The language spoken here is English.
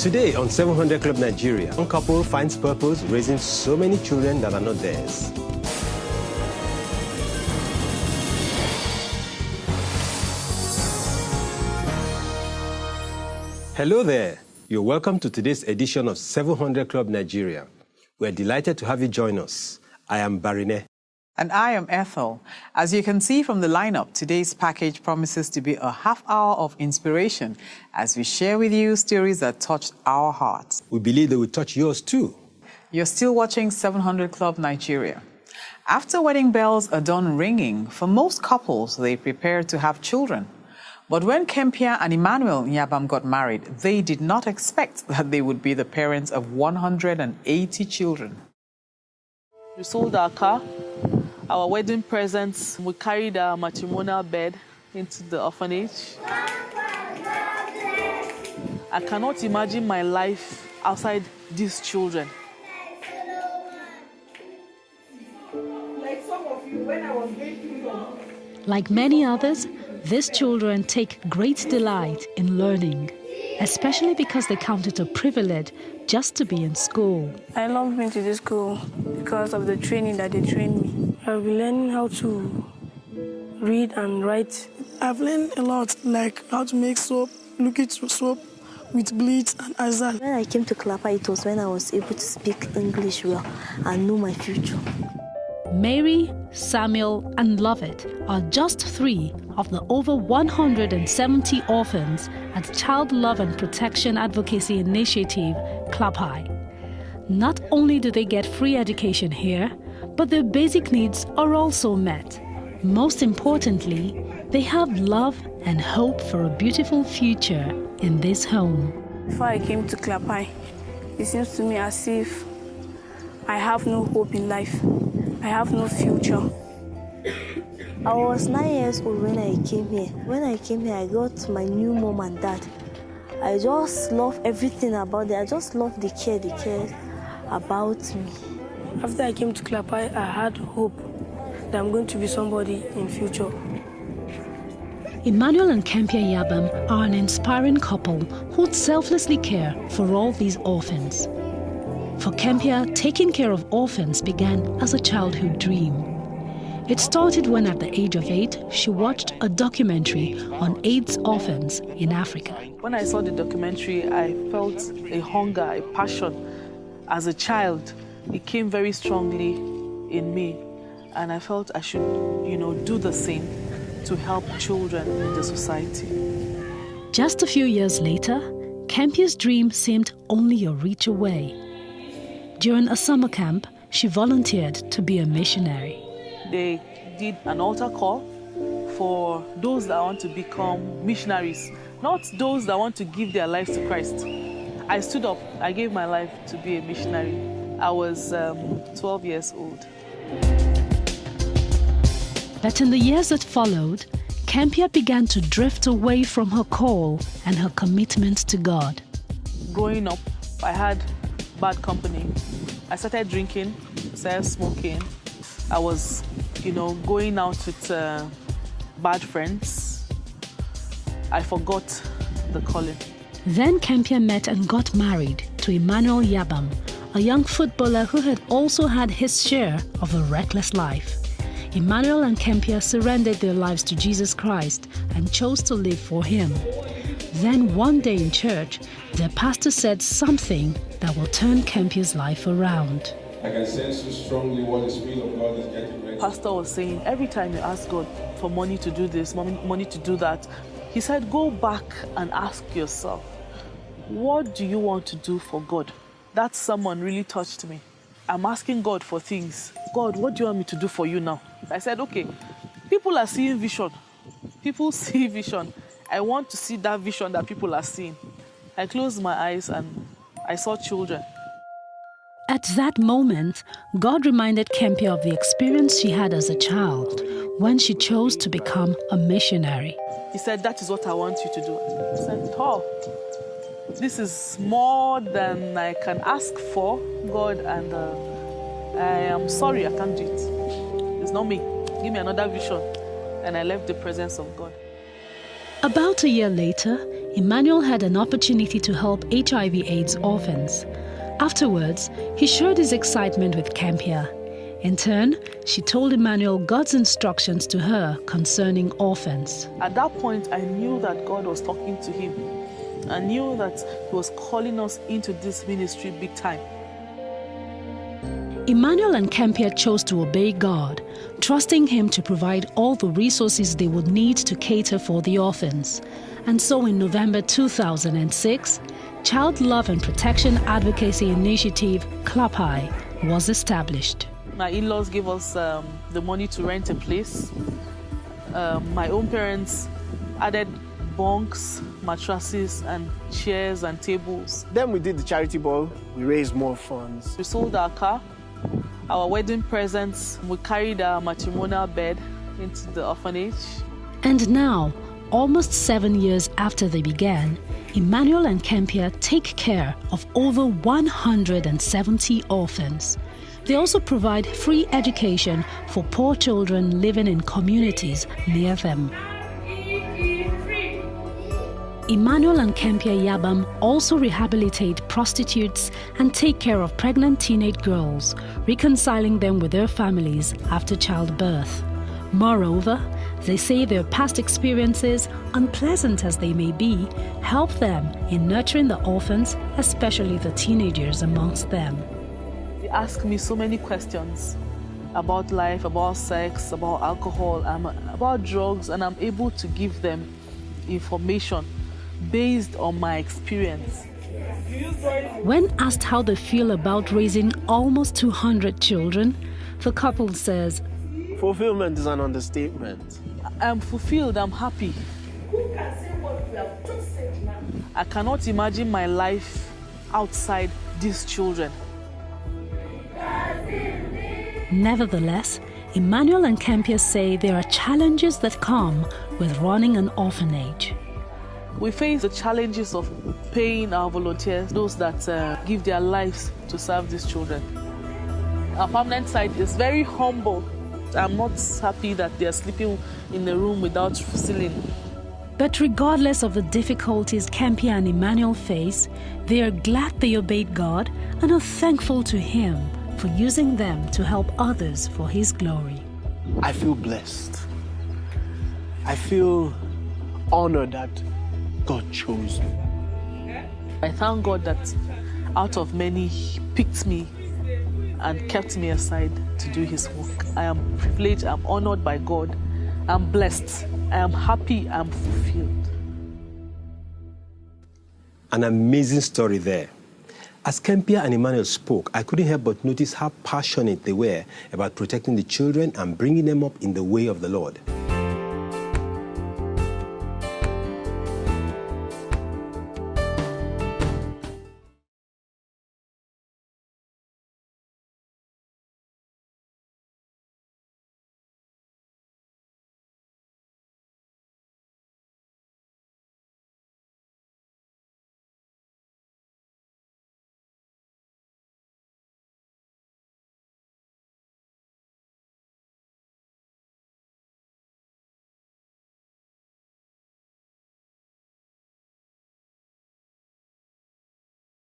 Today on 700 Club Nigeria, one couple finds purpose raising so many children that are not theirs. Hello there. You're welcome to today's edition of 700 Club Nigeria. We're delighted to have you join us. I am Barine. And I am Ethel. As you can see from the lineup, today's package promises to be a half hour of inspiration as we share with you stories that touched our hearts. We believe they will touch yours too. You're still watching 700 Club Nigeria. After wedding bells are done ringing, for most couples, they prepare to have children. But when Kyenpiya and Emmanuel Nyabam got married, they did not expect that they would be the parents of 180 children. We sold our car, our wedding presents. We carried our matrimonial bed into the orphanage. I cannot imagine my life outside these children. Like some of you, when I was going through your... Like many others, these children take great delight in learning, especially because they count it a privilege just to be in school. I love going to this school because of the training that they train me. I've been learning how to read and write. I've learned a lot, like how to make soap, look at soap with bleach and azal. When I came to clapai, it was when I was able to speak English well and know my future. Mary, Samuel, and Lovett are just 3 of the over 170 orphans at Child Love and Protection Advocacy Initiative, clapai. Not only do they get free education here, but their basic needs are also met. Most importantly, they have love and hope for a beautiful future in this home. Before I came to clapai, it seems to me as if I have no hope in life. I have no future. I was 9 years old when I came here. When I came here, I got my new mom and dad. I just love everything about them. I just love the care they care about me. After I came to clapai, I had hope that I'm going to be somebody in future. Emmanuel and Kyenpiya Nyabam are an inspiring couple who selflessly care for all these orphans. For Kyenpiya, taking care of orphans began as a childhood dream. It started when at the age of 8, she watched a documentary on AIDS orphans in Africa. When I saw the documentary, I felt a hunger, a passion. As a child, it came very strongly in me, and I felt I should, do the same to help children in the society. Just a few years later, Kyenpiya's dream seemed only a reach away. During a summer camp, she volunteered to be a missionary. They did an altar call for those that want to become missionaries, not those that want to give their lives to Christ. I stood up, I gave my life to be a missionary. I was 12 years old. But in the years that followed, Kyenpiya began to drift away from her call and her commitment to God. Growing up, I had bad company. I started drinking, started smoking. I was, going out with bad friends. I forgot the calling. Then Kyenpiya met and got married to Emmanuel Nyabam, a young footballer who had also had his share of a reckless life. Emmanuel and Kyenpiya surrendered their lives to Jesus Christ and chose to live for Him. Then one day in church, their pastor said something that will turn Kyenpiya's life around. I can sense so strongly what the Spirit of God is getting ready. Pastor was saying, every time you ask God for money to do this, money to do that, he said, go back and ask yourself, what do you want to do for God? That someone really touched me. I'm asking God for things. God, what do you want me to do for you now? I said, okay, people are seeing vision. People see vision. I want to see that vision that people are seeing. I closed my eyes and I saw children. At that moment, God reminded Kyenpiya of the experience she had as a child when she chose to become a missionary. He said, that is what I want you to do. I said, oh, this is more than I can ask for, God, and I am sorry I can't do it. It's not me. Give me another vision. And I left the presence of God. About a year later, Emmanuel had an opportunity to help HIV/AIDS orphans. Afterwards, he shared his excitement with Kyenpiya. In turn, she told Emmanuel God's instructions to her concerning orphans. At that point, I knew that God was talking to him. I knew that he was calling us into this ministry big time. Emmanuel and Kyenpiya chose to obey God, trusting him to provide all the resources they would need to cater for the orphans. And so in November 2006, Child Love and Protection Advocacy Initiative, clapai, was established. My in-laws gave us the money to rent a place. My own parents added bunks, mattresses, and chairs and tables. Then we did the charity ball. We raised more funds. We sold our car, our wedding presents. We carried our matrimonial bed into the orphanage. And now, almost 7 years after they began, Emmanuel and Kyenpiya take care of over 170 orphans. They also provide free education for poor children living in communities near them. Emmanuel and Kyenpiya Nyabam also rehabilitate prostitutes and take care of pregnant teenage girls, reconciling them with their families after childbirth. Moreover, they say their past experiences, unpleasant as they may be, help them in nurturing the orphans, especially the teenagers amongst them. They ask me so many questions about life, about sex, about alcohol, about drugs, and I'm able to give them information based on my experience. When asked how they feel about raising almost 200 children, the couple says, Fulfillment is an understatement. I'm fulfilled, I'm happy. I cannot imagine my life outside these children. Nevertheless, Emmanuel and Kyenpiya say there are challenges that come with running an orphanage. We face the challenges of paying our volunteers, those that give their lives to serve these children. Our permanent site is very humble. I'm not happy that they're sleeping in a room without ceiling. But regardless of the difficulties Kyenpiya and Emmanuel face, they are glad they obeyed God and are thankful to Him for using them to help others for His glory. I feel blessed. I feel honored that God chose me. I thank God that out of many, He picked me and kept me aside to do His work. I am privileged, I'm honored by God, I'm blessed, I am happy, I'm fulfilled. An amazing story there. As Kyenpiya and Emmanuel spoke, I couldn't help but notice how passionate they were about protecting the children and bringing them up in the way of the Lord.